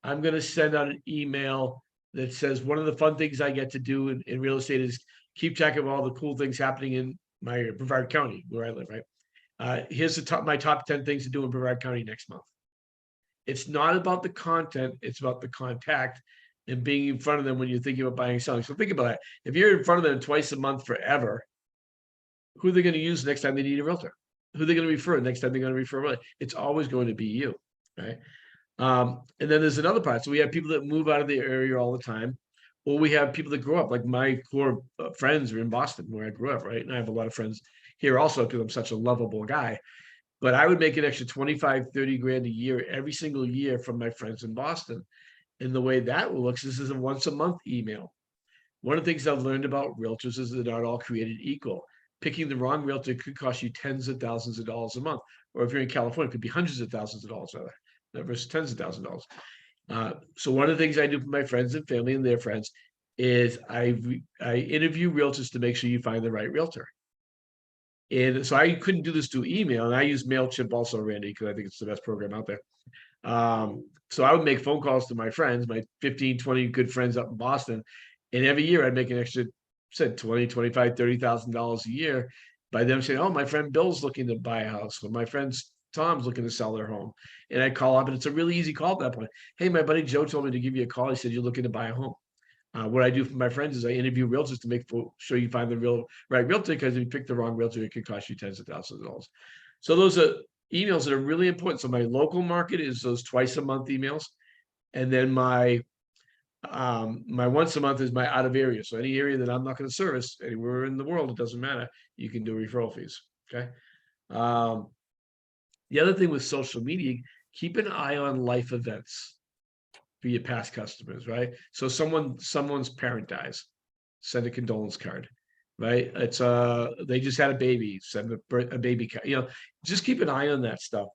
I'm going to send out an email that says one of the fun things I get to do in real estate is keep track of all the cool things happening in my Brevard County where I live. Right. Here's my top 10 things to do in Brevard County next month. It's not about the content, it's about the contact and being in front of them when you're thinking about buying and selling. So think about that. If you're in front of them twice a month forever, who are they going to use next time they need a realtor? Who are they going to refer next time they're going to refer a realtor? It's always going to be you, right? And then there's another part. So we have people that move out of the area all the time, or we have people that grow up. Like my core friends are in Boston, where I grew up, right? And I have a lot of friends here also because I'm such a lovable guy. But I would make an extra 25, 30 grand a year every single year from my friends in Boston. And the way that looks, this is a once a month email. One of the things I've learned about realtors is they're not all created equal. Picking the wrong realtor could cost you tens of thousands of dollars a month. Or if you're in California, it could be hundreds of thousands of dollars versus tens of thousands of dollars. So one of the things I do for my friends and family and their friends is I interview realtors to make sure you find the right realtor. And so I couldn't do this through email, and I use MailChimp also, Randy, because I think it's the best program out there. So I would make phone calls to my friends, my 15, 20 good friends up in Boston. And every year I'd make an extra, said $20, $25, $30,000 a year by them saying, oh, my friend Bill's looking to buy a house, or my friend Tom's looking to sell their home. And I call up, and it's a really easy call at that point. Hey, my buddy Joe told me to give you a call. He said, you're looking to buy a home. What I do for my friends is I interview realtors to make sure you find the right realtor, because if you pick the wrong realtor, it can cost you tens of thousands of dollars. So those are emails that are really important. So my local market is those twice a month emails. And then my once a month is my out of area. So any area that I'm not going to service anywhere in the world, it doesn't matter. You can do referral fees. Okay. The other thing with social media, keep an eye on life events for your past customers, right? So someone's parent dies, send a condolence card, right? It's they just had a baby, send a baby card. Just keep an eye on that stuff.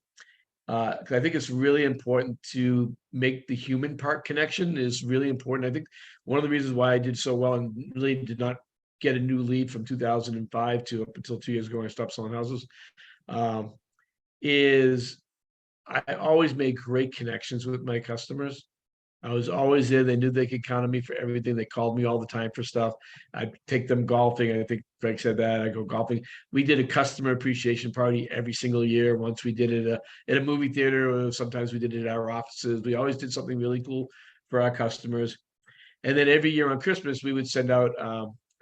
Because I think it's really important to make the human part connection is really important. I think one of the reasons why I did so well and really did not get a new lead from 2005 to up until 2 years ago when I stopped selling houses, is I always made great connections with my customers. I was always there. They knew they could count on me for everything. They called me all the time for stuff. I'd take them golfing. I think Greg said that. I go golfing. We did a customer appreciation party every single year. Once we did it at a movie theater, or sometimes we did it at our offices. We always did something really cool for our customers. And then every year on Christmas, we would send out,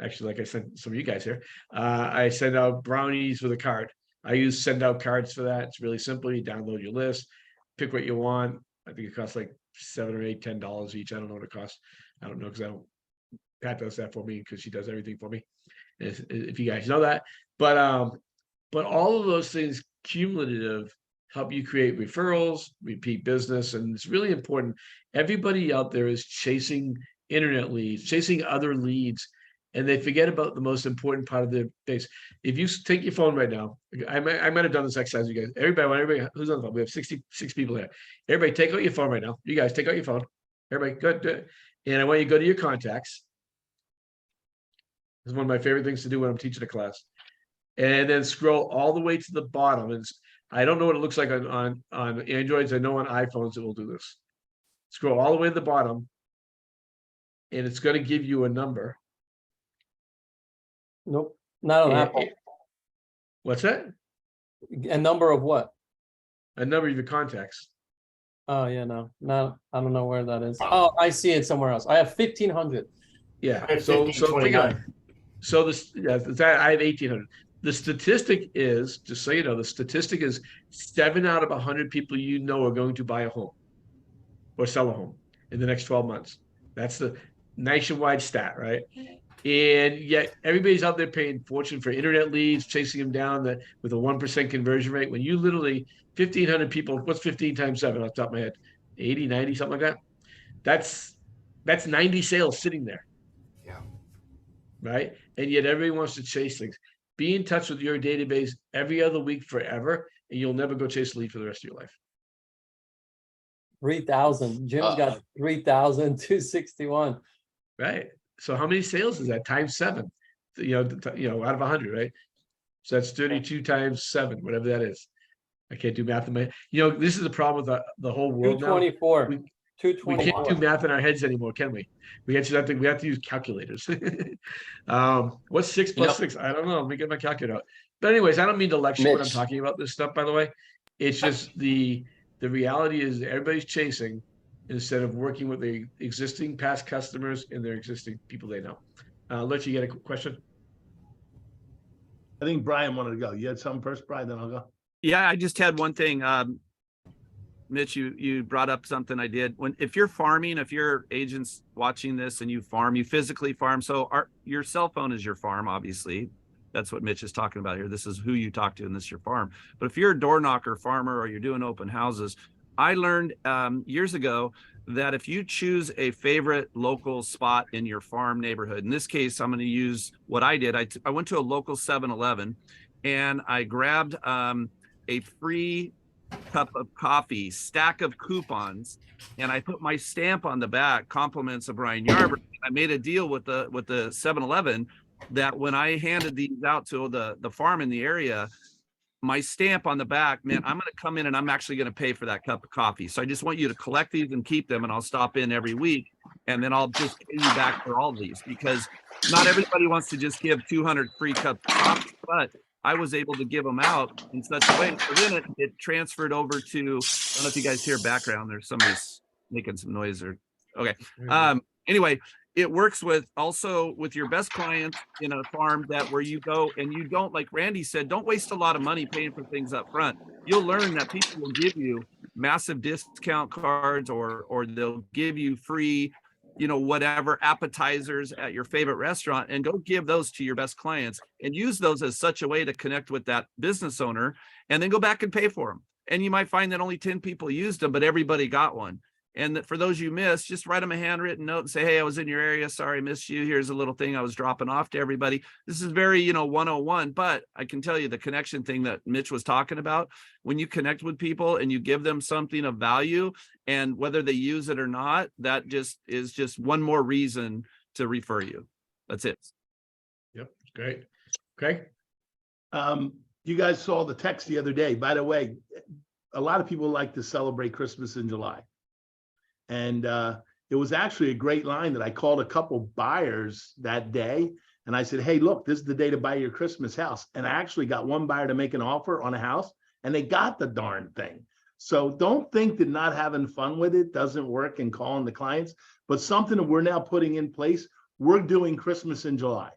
actually, like I sent some of you guys here, I send out brownies with a card. I use send out cards for that. It's really simple. You download your list, pick what you want. I think it costs like $7 or $8, $10 each. I don't know what it costs. I don't know, because Pat does that for me, because she does everything for me. If you guys know that, but all of those things cumulative help you create referrals, repeat business, and it's really important. Everybody out there is chasing internet leads, chasing other leads, and they forget about the most important part of their base. If you take your phone right now, I might have done this exercise, you guys. Everybody who's on the phone, we have 66 people here. Everybody take out your phone right now. You guys take out your phone. Everybody go do it. And I want you to go to your contacts. This is one of my favorite things to do when I'm teaching a class. And then scroll all the way to the bottom. And I don't know what it looks like on Androids. I know on iPhones it will do this. Scroll all the way to the bottom, and it's going to give you a number. Nope, not on Apple. What's that? A number of what? A number of your contacts. Oh yeah, no, I don't know where that is. Oh, I see it somewhere else. I have 1,500. Yeah. I have So think of it. 1529. So this, yeah, I have 1,800. The statistic is, just so you know, the statistic is 7 out of 100 people you know are going to buy a home or sell a home in the next 12 months. That's the nationwide stat, right? And yet everybody's out there paying fortune for internet leads, chasing them down with a 1% conversion rate. When you literally 1,500 people, what's 15 times 7 off the top of my head? 80, 90, something like that. That's 90 sales sitting there. Yeah. Right? And yet everybody wants to chase things. Be in touch with your database every other week forever, and you'll never go chase a lead for the rest of your life. 3,000. Jim's got 3,261. Right. So how many sales is that? Times 7. Out of 100, right? So that's 32 times 7, whatever that is. I can't do math in my. This is the problem with the whole world now. 224. We 224. can't do math in our heads anymore, can we? We have to use calculators. What's 6 plus 6? I don't know. Let me get my calculator out. But anyways, I don't mean to lecture when I'm Mitch. talking about this stuff, by the way. It's just the reality is everybody's chasing instead of working with the existing past customers and their existing people they know. I'll let you get a question. I think Brian wanted to go. You had something first, Brian, then I'll go. Yeah, I just had one thing. Mitch, you brought up something I did. If you're farming, if your agent's watching this and you farm, you physically farm. So your cell phone is your farm, obviously. That's what Mitch is talking about here. This is who you talk to, and this is your farm. But if you're a door knocker farmer or you're doing open houses, I learned years ago that if you choose a favorite local spot in your farm neighborhood, in this case, I'm going to use what I did. I went to a local 7-Eleven and I grabbed a free cup of coffee, stack of coupons, and I put my stamp on the back, compliments of Brian Yarber. I made a deal with the 7-Eleven that when I handed these out to the farm in the area, my stamp on the back meant I'm going to come in and I'm actually going to pay for that cup of coffee. So I just want you to collect these and keep them, and I'll stop in every week, and then I'll just pay you back for all these, because not everybody wants to just give 200 free cups of coffee, but I was able to give them out in such a way. So then it transferred over to, I don't know if you guys hear background, there's somebody's making some noise or, okay. Anyway, it works with your best clients in a farm where you go and you don't, like Randy said, don't waste a lot of money paying for things up front. You'll learn that people will give you massive discount cards or they'll give you free, whatever appetizers at your favorite restaurant, and go give those to your best clients and use those as such a way to connect with that business owner, and then go back and pay for them. And you might find that only 10 people used them, but everybody got one. And that for those you missed, just write them a handwritten note and say, hey, I was in your area. Sorry, I missed you. Here's a little thing I was dropping off to everybody. This is very, 101, but I can tell you the connection thing that Mitch was talking about, when you connect with people and you give them something of value, and whether they use it or not, that just is just one more reason to refer you. That's it. Yep. Great. Okay. You guys saw the text the other day. By the way, a lot of people like to celebrate Christmas in July. And it was actually a great line that I called a couple buyers that day. And I said, hey, look, this is the day to buy your Christmas house. And I actually got one buyer to make an offer on a house, and they got the darn thing. So don't think that not having fun with it doesn't work and calling the clients, but something that we're now putting in place. We're doing Christmas in July.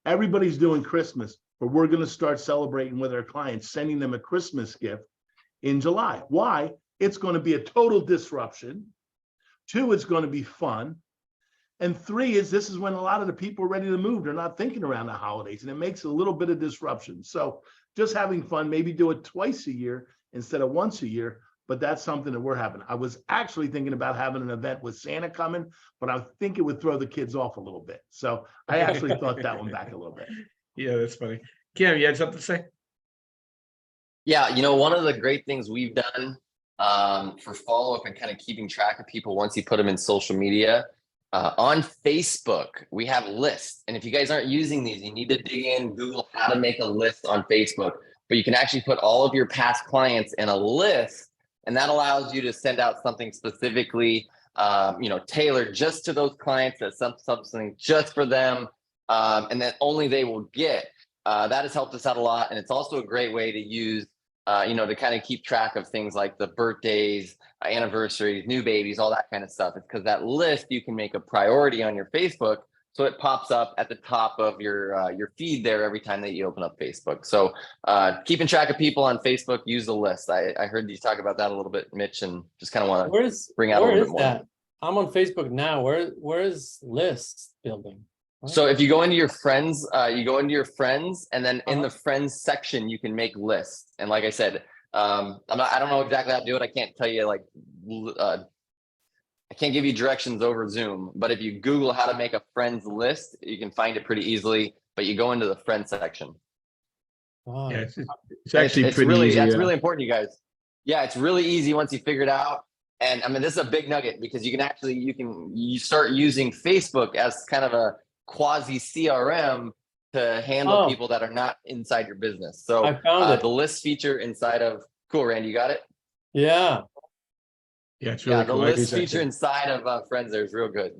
Everybody's doing Christmas, but we're going to start celebrating with our clients, sending them a Christmas gift in July. Why? It's going to be a total disruption. 2, it's going to be fun. And 3 is this is when a lot of the people are ready to move. They're not thinking around the holidays, and it makes a little bit of disruption. So just having fun, maybe do it twice a year instead of once a year, but that's something that we're having. I was actually thinking about having an event with Santa coming, but I think it would throw the kids off a little bit. So I actually thought that one back a little bit. Yeah, that's funny. Cam, you had something to say? Yeah, one of the great things we've done for follow-up and kind of keeping track of people once you put them in social media, on Facebook, we have lists. And if you guys aren't using these, you need to dig in, Google how to make a list on Facebook. But you can actually put all of your past clients in a list, and that allows you to send out something specifically, tailored just to those clients, that's something just for them, and that only they will get. That has helped us out a lot. And it's also a great way to use, to kind of keep track of things like the birthdays, anniversaries, new babies, all that kind of stuff. It's because that list you can make a priority on your Facebook. So it pops up at the top of your feed there every time that you open up Facebook. So keeping track of people on Facebook, use the list. I heard you talk about that a little bit, Mitch, and just kind of want to bring out a little bit more. That? I'm on Facebook now. Where is list building? So if you go into your friends, and then in the friends section, you can make lists. And like I said, I don't know exactly how to do it. I can't tell you I can't give you directions over Zoom, but if you Google how to make a friends list, you can find it pretty easily, but you go into the friends section. Oh. Yeah, it's actually it's pretty really, easy. That's really important, you guys. Yeah, it's really easy once you figure it out. And I mean, this is a big nugget because you start using Facebook as kind of a quasi CRM to handle people that are not inside your business. So I found it. The list feature inside of, cool, Randy, you got it? Yeah. Yeah, it's really the cool. list feature inside of Friends there is real good.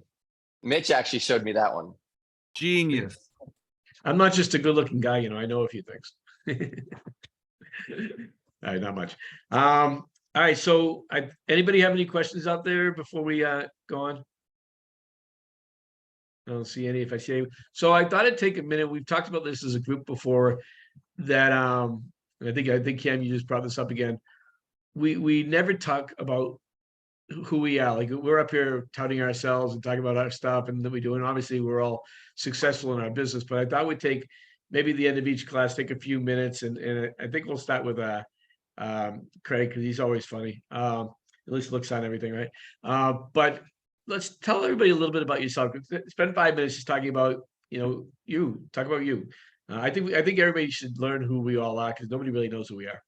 Mitch actually showed me that one. Genius. I'm not just a good looking guy, I know a few things. All right, not much. All right, so anybody have any questions out there before we go on? I don't see any. If I see any. So I thought I'd take a minute. We've talked about this as a group before that and I think Cam, you just brought this up again. We never talk about who we are. Like, we're up here touting ourselves and talking about our stuff and that we do. And obviously we're all successful in our business, but I thought we'd take maybe the end of each class, take a few minutes. And I think we'll start with Craig, because he's always funny. At least looks on everything, right? But let's tell everybody a little bit about yourself. Spend 5 minutes just talking about, you. Talk about you. I think everybody should learn who we all are because nobody really knows who we are.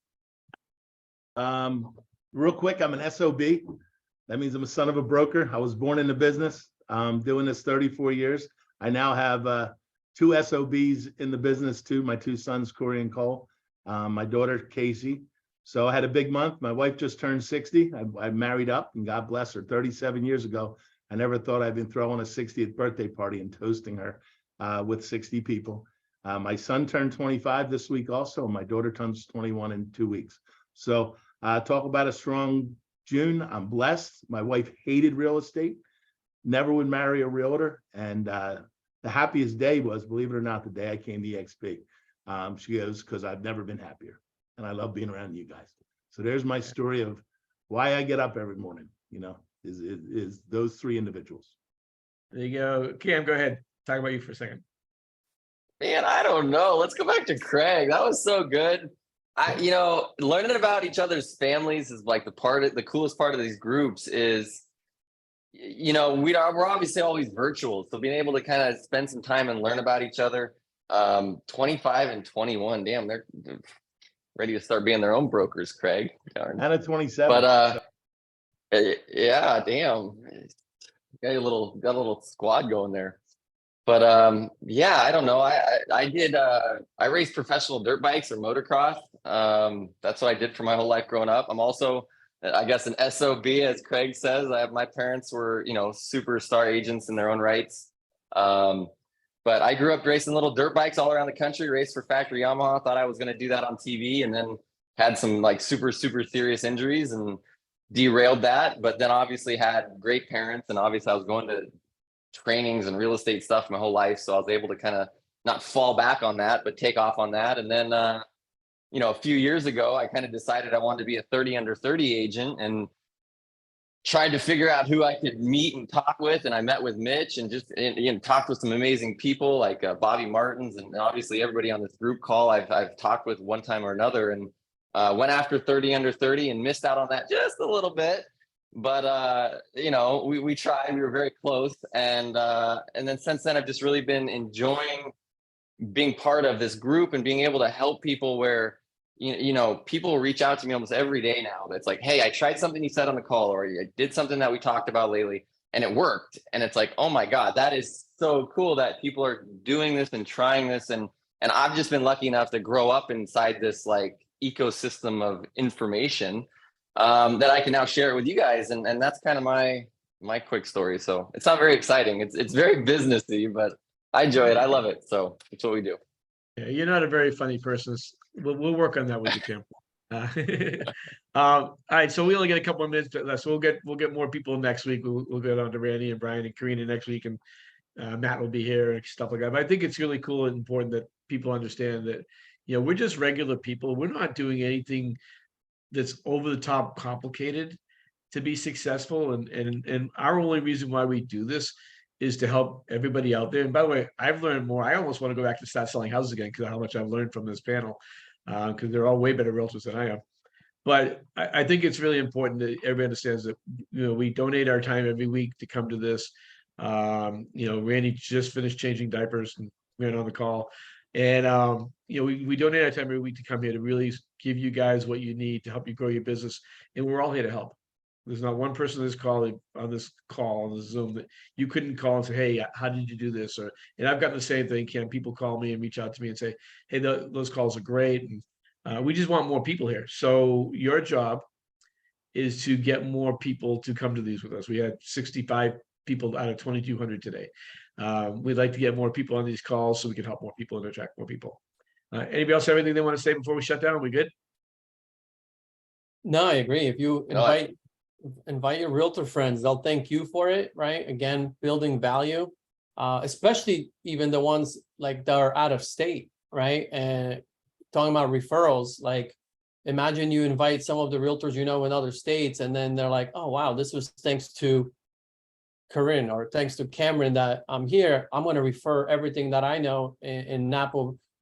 Real quick, I'm an SOB. That means I'm a son of a broker. I was born in the business. Doing this 34 years. I now have 2 SOBs in the business too. My 2 sons, Corey and Cole. My daughter, Casey. So I had a big month. My wife just turned 60. I married up, and God bless her, 37 years ago. I never thought I'd been throwing a 60th birthday party and toasting her with 60 people. My son turned 25 this week also. My daughter turns 21 in 2 weeks. So talk about a strong June. I'm blessed. My wife hated real estate, never would marry a realtor. And the happiest day was, believe it or not, the day I came to EXP. She goes, because I've never been happier. And I love being around you guys. So there's my story of why I get up every morning, is those 3 individuals. There you go. Cam, go ahead. Talk about you for a second. Man, I don't know. Let's go back to Craig. That was so good. Learning about each other's families is like the coolest part of these groups is, we're obviously always virtual. So being able to kind of spend some time and learn about each other, 25 and 21, damn, they're ready to start being their own brokers, Craig. And at 27. But yeah, damn. Got a little squad going there. But yeah, I don't know. I raced professional dirt bikes or motocross. That's what I did for my whole life growing up. I'm also, I guess, an SOB, as Craig says. My parents were, superstar agents in their own rights. But I grew up racing little dirt bikes all around the country, raced for Factory Yamaha, thought I was going to do that on TV, and then had some like super, super serious injuries and derailed that. But then obviously had great parents, and obviously I was going to trainings and real estate stuff my whole life. So I was able to kind of not fall back on that, but take off on that. And then, a few years ago, I kind of decided I wanted to be a 30 under 30 agent and tried to figure out who I could meet and talk with. And I met with Mitch and just talked with some amazing people like Bobby Martins, and obviously everybody on this group call I've talked with one time or another. And Went after 30 under 30 and missed out on that just a little bit. But you know, we tried. We were very close, and then since then, I've just really been enjoying being part of this group and being able to help people. Where you know, people reach out to me almost every day now. That's like, hey, I tried something you said on the call, or I did something that we talked about lately, and it worked. And it's like, oh my God, that is so cool that people are doing this and trying this, and I've just been lucky enough to grow up inside this like ecosystem of information that I can now share it with you guys, and that's kind of my quick story. So it's not very exciting. It's very businessy, but I enjoy it. I love it. So it's what we do. Yeah, you're not a very funny person. We'll work on that with you, Kim. All right, so we only get a couple of minutes left. So we'll get more people next week. We'll get on to Randy and Brian and Karina next week, and Matt will be here and stuff like that. But I think it's really cool and important that people understand that, you know, we're just regular people. We're not doing anything that's over the top complicated to be successful. And our only reason why we do this is to help everybody out there. And by the way, I've learned more. I almost want to go back to start selling houses again because of how much I've learned from this panel, because they're all way better realtors than I am. But I think it's really important that everybody understands that, you know, we donate our time every week to come to this. You know, Randy just finished changing diapers and ran on the call. And, you know, we donate our time every week to come here to really give you guys what you need to help you grow your business. And we're all here to help. There's not one person on this call on the Zoom that you couldn't call and say, hey, how did you do this? And I've gotten the same thing, Ken. People call me and reach out to me and say, hey, those calls are great. And we just want more people here. So your job is to get more people to come to these with us. We had 65 people out of 2,200 today. We'd like to get more people on these calls so we can help more people and attract more people. Anybody else have anything they want to say before we shut down? Are we good? No, I agree. If you invite your realtor friends, they'll thank you for it, right? Again, building value, especially even the ones like that are out of state, right? And talking about referrals, like imagine you invite some of the realtors you know in other states, and then they're like, oh wow, this was thanks to Corinne or thanks to Cameron that I'm here. I'm going to refer everything that I know in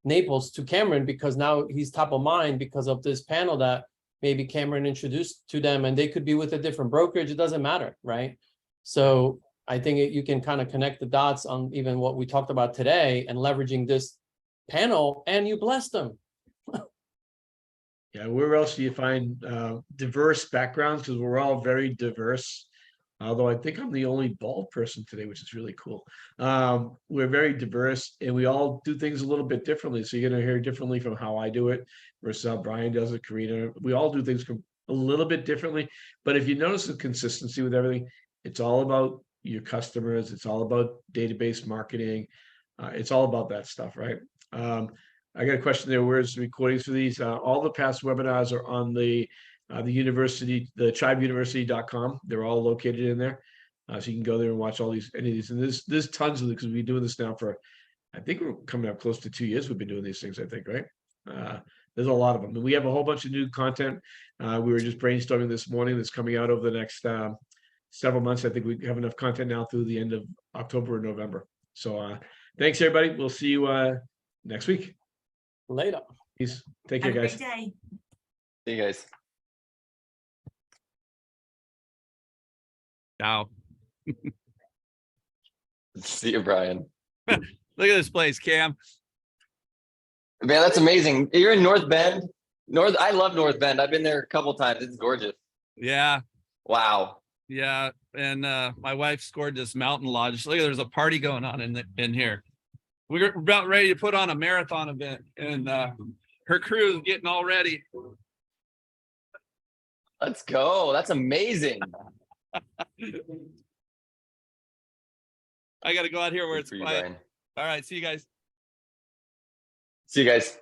Naples to Cameron because now he's top of mind because of this panel that maybe Cameron introduced to them, and they could be with a different brokerage. It doesn't matter, right? So I think you can kind of connect the dots on even what we talked about today and leveraging this panel, and you bless them. Yeah, where else do you find diverse backgrounds? Because we're all very diverse. Although I think I'm the only bald person today, which is really cool. We're very diverse and we all do things a little bit differently. So you're going to hear differently from how I do it versus how Brian does it, Karina. We all do things a little bit differently. But if you notice the consistency with everything, it's all about your customers. It's all about database marketing. It's all about that stuff, right? I got a question there. Where's the recordings for these? All the past webinars are on the university, the tribeuniversity.com. They're all located in there. So you can go there and watch any of these. And there's tons of them because we've been doing this now for, I think we're coming up close to 2 years. We've been doing these things, I think, right? There's a lot of them. And we have a whole bunch of new content. We were just brainstorming this morning that's coming out over the next several months. I think we have enough content now through the end of October or November. So thanks, everybody. We'll see you next week. Later. Peace. Take care, Have a guys. great day. See you guys. Ciao. See you, Brian. Look at this place, Cam. Man, that's amazing. You're in North Bend. I love North Bend. I've been there a couple times. It's gorgeous. Yeah. Wow. Yeah. And my wife scored this mountain lodge. Look, there's a party going on in here. We're about ready to put on a marathon event, and her crew is getting all ready. Let's go. That's amazing. I got to go out here where it's Good for you, quiet. Brian. All right. See you guys. See you guys.